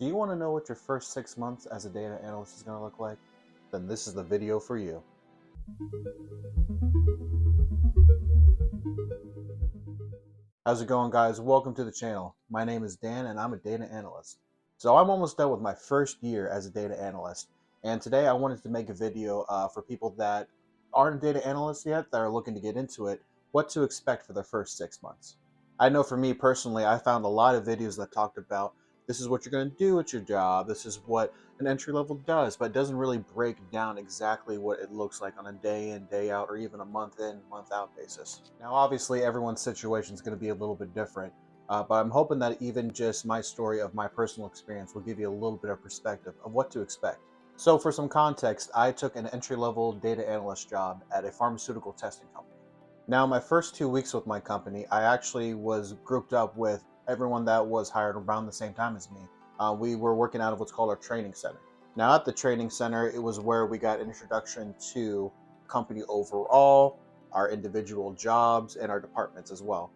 Do you want to know what your first 6 months as a data analyst is going to look like? Then this is the video for you. How's it going, guys? Welcome to the channel. My name is Dan and I'm a data analyst. So I'm almost done with my first year as a data analyst. And today I wanted to make a video for people that aren't data analysts yet, that are looking to get into it, what to expect for their first 6 months. I know for me personally, I found a lot of videos that talked about this is what you're going to do at your job, this is what an entry level does, but it doesn't really break down exactly what it looks like on a day in, day out, or even a month in, month out basis. Now, obviously, everyone's situation is going to be a little bit different, but I'm hoping that even just my story of my personal experience will give you a little bit of perspective of what to expect. So for some context, I took an entry-level data analyst job at a pharmaceutical testing company. Now, my first 2 weeks with my company, I actually was grouped up with everyone that was hired around the same time as me. We were working out of what's called our training center. Now, at the training center, it was where we got an introduction to company overall, our individual jobs, and our departments as well.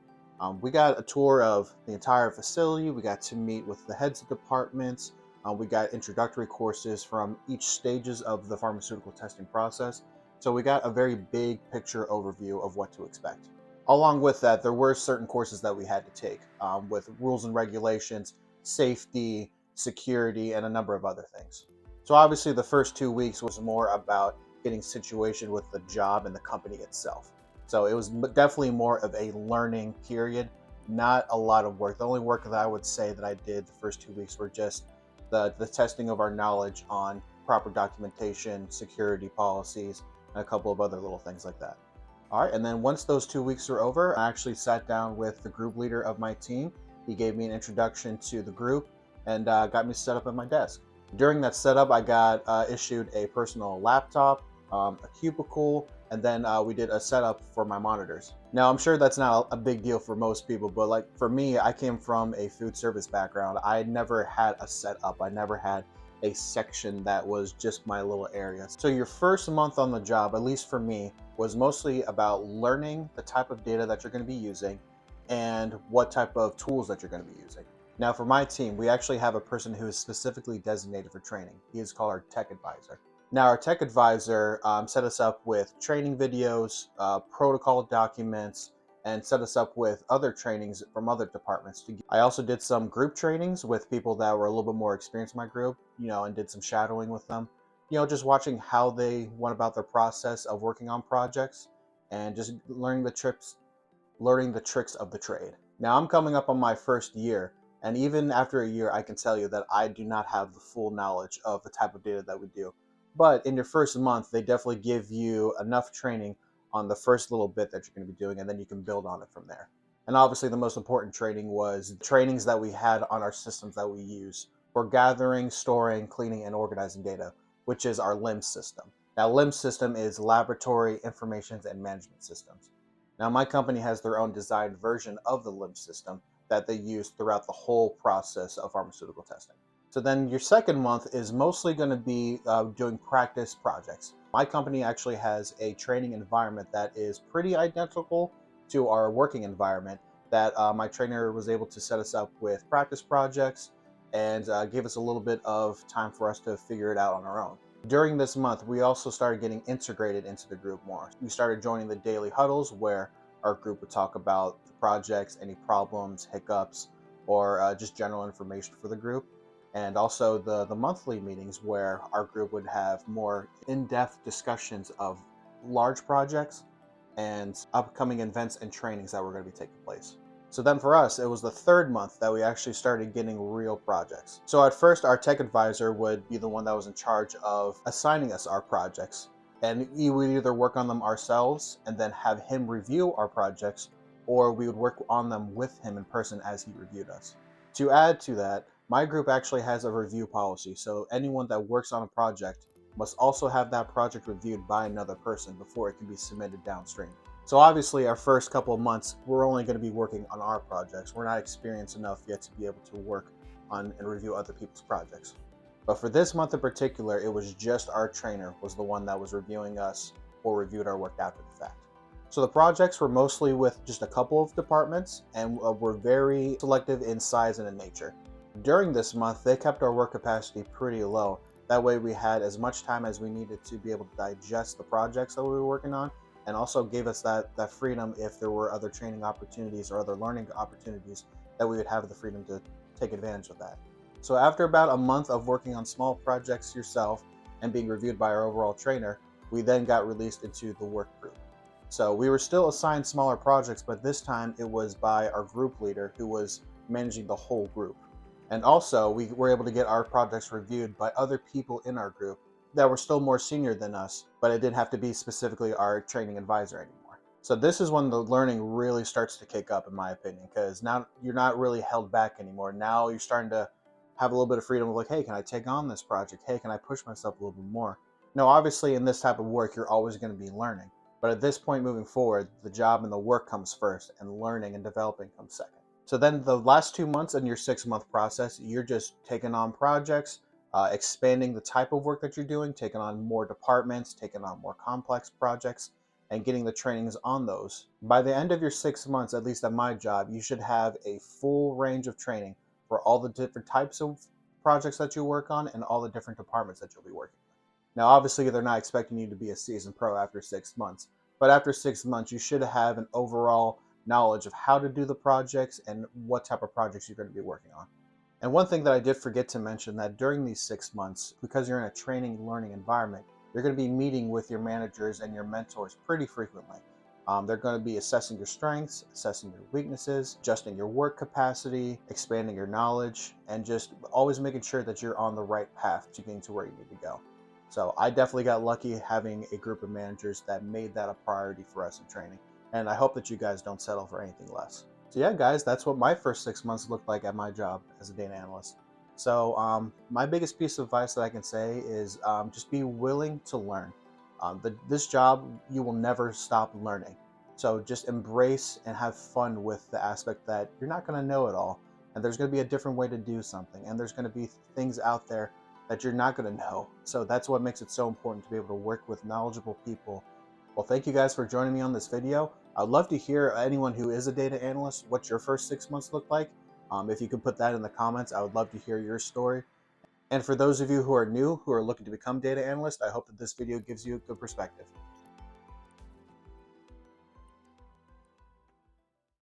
We got a tour of the entire facility. We got to meet with the heads of departments. We got introductory courses from each stages of the pharmaceutical testing process. So we got a very big picture overview of what to expect. Along with that, there were certain courses that we had to take with rules and regulations, safety, security, and a number of other things. So obviously the first 2 weeks was more about getting situated with the job and the company itself. So it was definitely more of a learning period, not a lot of work. The only work that I would say that I did the first 2 weeks were just the testing of our knowledge on proper documentation, security policies, and a couple of other little things like that. All right, and then once those 2 weeks are over, I actually sat down with the group leader of my team. He gave me an introduction to the group and got me set up at my desk. During that setup, I got issued a personal laptop, a cubicle, and then we did a setup for my monitors. Now, I'm sure that's not a big deal for most people, but like for me, I came from a food service background. I never had a setup. I never had a section that was just my little area. So your first month on the job, at least for me, was mostly about learning the type of data that you're going to be using and what type of tools that you're going to be using. Now for my team, we actually have a person who is specifically designated for training. He is called our tech advisor. Now our tech advisor set us up with training videos, protocol documents, and set us up with other trainings from other departments. I also did some group trainings with people that were a little bit more experienced in my group, and did some shadowing with them. Just watching how they went about their process of working on projects and just learning the tricks of the trade. Now I'm coming up on my first year, and even after a year, I can tell you that I do not have the full knowledge of the type of data that we do. But in your first month, they definitely give you enough training on the first little bit that you're going to be doing, and then you can build on it from there. And obviously the most important training was trainings that we had on our systems that we use for gathering, storing, cleaning, and organizing data, which is our LIMS system. Now LIMS system is Laboratory Information and Management Systems. Now my company has their own designed version of the LIMS system that they use throughout the whole process of pharmaceutical testing. So then your second month is mostly going to be doing practice projects. My company actually has a training environment that is pretty identical to our working environment that my trainer was able to set us up with practice projects and give us a little bit of time for us to figure it out on our own. During this month, we also started getting integrated into the group more. We started joining the daily huddles where our group would talk about the projects, any problems, hiccups, or just general information for the group. And also the monthly meetings where our group would have more in-depth discussions of large projects and upcoming events and trainings that were going to be taking place. So then for us, it was the third month that we actually started getting real projects. So at first, our tech advisor would be the one that was in charge of assigning us our projects. And we would either work on them ourselves and then have him review our projects, or we would work on them with him in person as he reviewed us. To add to that, my group actually has a review policy, so anyone that works on a project must also have that project reviewed by another person before it can be submitted downstream. So obviously our first couple of months, we're only going to be working on our projects. We're not experienced enough yet to be able to work on and review other people's projects. But for this month in particular, it was just our trainer was the one that was reviewing us or reviewed our work after the fact. So the projects were mostly with just a couple of departments and were very selective in size and in nature. During this month, they kept our work capacity pretty low. That way we had as much time as we needed to be able to digest the projects that we were working on, and also gave us that freedom if there were other training opportunities or other learning opportunities, that we would have the freedom to take advantage of that. So after about a month of working on small projects yourself and being reviewed by our overall trainer, we then got released into the work group. So we were still assigned smaller projects, but this time it was by our group leader who was managing the whole group. And also, we were able to get our projects reviewed by other people in our group that were still more senior than us, but it didn't have to be specifically our training advisor anymore. So this is when the learning really starts to kick up, in my opinion, because now you're not really held back anymore. Now you're starting to have a little bit of freedom of like, hey, can I take on this project? Hey, can I push myself a little bit more? Now, obviously, in this type of work, you're always going to be learning. But at this point moving forward, the job and the work comes first, and learning and developing comes second. So then the last 2 months in your 6-month process, you're just taking on projects, expanding the type of work that you're doing, taking on more departments, taking on more complex projects, and getting the trainings on those. By the end of your 6 months, at least at my job, you should have a full range of training for all the different types of projects that you work on and all the different departments that you'll be working with. Now, obviously, they're not expecting you to be a seasoned pro after 6 months, but after 6 months, you should have an overall knowledge of how to do the projects and what type of projects you're going to be working on. And one thing that I did forget to mention, that during these 6 months, because you're in a training learning environment, you're going to be meeting with your managers and your mentors pretty frequently. They're going to be assessing your strengths, assessing your weaknesses, adjusting your work capacity, expanding your knowledge, and just always making sure that you're on the right path to getting to where you need to go. So I definitely got lucky having a group of managers that made that a priority for us in training. And I hope that you guys don't settle for anything less. So yeah, guys, that's what my first 6 months looked like at my job as a data analyst. So my biggest piece of advice that I can say is just be willing to learn. This job, you will never stop learning. So just embrace and have fun with the aspect that you're not going to know it all. And there's going to be a different way to do something. And there's going to be things out there that you're not going to know. So that's what makes it so important to be able to work with knowledgeable people. Well, thank you guys for joining me on this video. I'd love to hear anyone who is a data analyst, what your first 6 months looked like. If you could put that in the comments, I would love to hear your story. And for those of you who are new, who are looking to become data analysts, I hope that this video gives you a good perspective.